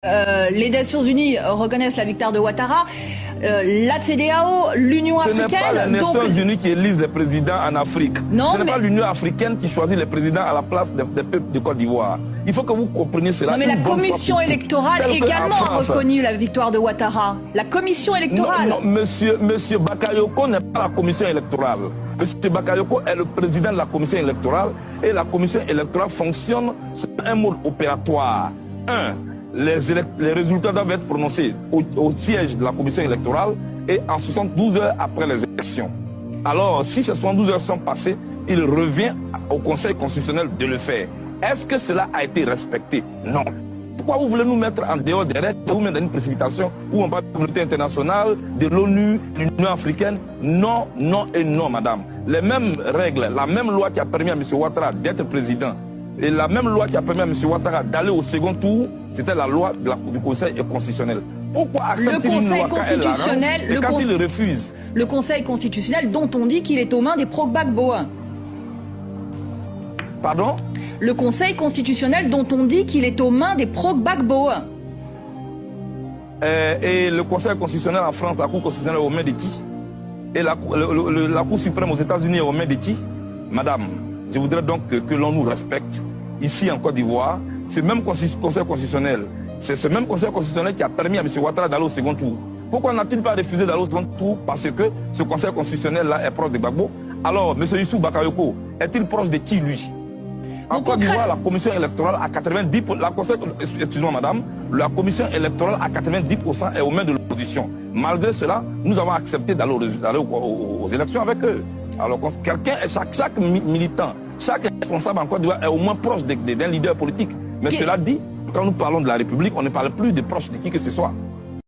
Les Nations Unies reconnaissent la victoire de Ouattara, la CEDEAO, l'Union africaine... Ce n'est pas les Nations Unies qui élisent les présidents en Afrique. Non, ce n'est pas l'Union africaine qui choisit les présidents à la place des peuples de Côte d'Ivoire. Il faut que vous compreniez cela. Non mais la commission électorale également a reconnu la victoire de Ouattara. La commission électorale... Non, monsieur Bakayoko n'est pas la commission électorale. Monsieur Bakayoko est le président de la commission électorale et la commission électorale fonctionne sur un mode opératoire. Les résultats doivent être prononcés au siège de la commission électorale et en 72 heures après les élections. Alors, si ces 72 heures sont passées, il revient au Conseil constitutionnel de le faire. Est-ce que cela a été respecté? Non. Pourquoi vous voulez nous mettre en dehors des règles, vous mettre dans une précipitation où on parle de la communauté internationale, de l'ONU, de l'Union africaine? Non, non et non, madame. Les mêmes règles, la même loi qui a permis à M. Ouattara d'être président, et la même loi qui a permis à M. Ouattara d'aller au second tour, c'était la loi du Conseil constitutionnel. Pourquoi accepter une loi quand elle l'arrange et quand il refuse? Le Conseil constitutionnel dont on dit qu'il est aux mains des pro-Gbagbo. Pardon? Le Conseil constitutionnel dont on dit qu'il est aux mains des pro-Gbagbo. Et le Conseil constitutionnel en France, la Cour constitutionnelle est aux mains de qui? Et la Cour suprême aux États-Unis est aux mains de qui? Madame, je voudrais donc que l'on nous respecte. Ici en Côte d'Ivoire, ce même Conseil constitutionnel, c'est ce même Conseil constitutionnel qui a permis à M. Ouattara d'aller au second tour. Pourquoi n'a-t-il pas refusé d'aller au second tour? Parce que ce Conseil constitutionnel-là est proche de Gbagbo. Alors, M. Youssou Bakayoko, est-il proche de qui, lui? En Côte d'Ivoire, la commission électorale à 90%, excusez-moi madame, la commission électorale à 90% est aux mains de l'opposition. Malgré cela, nous avons accepté d'aller aux élections avec eux. Alors, chaque militant, chaque responsable en Côte d'Ivoire est au moins proche d'un leader politique. Mais cela dit, quand nous parlons de la République, on ne parle plus de proches de qui que ce soit.